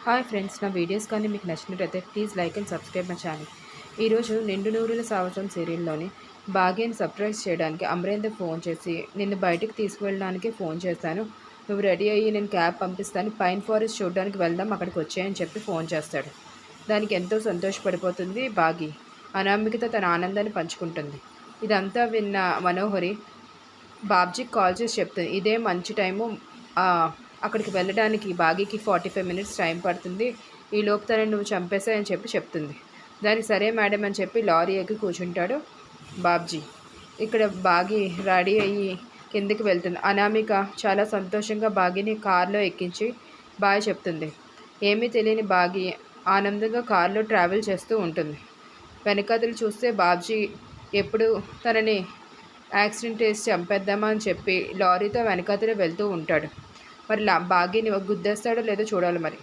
Hi friends, నా videos కానీ మీకు నచ్చినట్లయితే please like and subscribe my channel. ఈరోజు నిండు నూరుల సావసం సీరియల్లోని భాగ్యని సర్ప్రైజ్ చేయడానికి అమరేందర్ ఫోన్ చేసి నిన్ను బయటికి తీసుకువెళ్ళడానికి ఫోన్ చేశాను, నువ్వు రెడీ అయ్యి నేను క్యాబ్ పంపిస్తాను, పైన్ ఫారెస్ట్ చూడడానికి వెళ్దాం, అక్కడికి వచ్చాయని చెప్పి ఫోన్ చేస్తాడు. దానికి ఎంతో సంతోషపడిపోతుంది భాగి. అనామికతో తన ఆనందాన్ని పంచుకుంటుంది. ఇదంతా విన్న మనోహరి బాబ్జీకి కాల్ చేసి చెప్తుంది, ఇదే మంచి టైము, అక్కడికి వెళ్ళడానికి బాగీకి 45 మినిట్స్ టైం పడుతుంది, ఈలోపు తనని నువ్వు చంపేశాయని చెప్పి చెప్తుంది. దానికి సరే మేడం అని చెప్పి లారీ ఎక్కి కూర్చుంటాడు బాబ్జీ. ఇక్కడ బాగి రెడీ అయ్యి కిందికి వెళ్తుంది. అనామిక చాలా సంతోషంగా బాగిని కారులో ఎక్కించి బాయ్ చెప్తుంది. ఏమీ తెలియని బాగి ఆనందంగా కారులో ట్రావెల్ చేస్తూ ఉంటుంది. వెనకాతలు చూస్తే బాబ్జీ ఎప్పుడు తనని యాక్సిడెంట్ చేసి చంపేద్దామా అని చెప్పి లారీతో వెనకాతలే వెళ్తూ ఉంటాడు. మరి భాగ్యని గుద్దేస్తాడో లేదో చూడాలి మరి.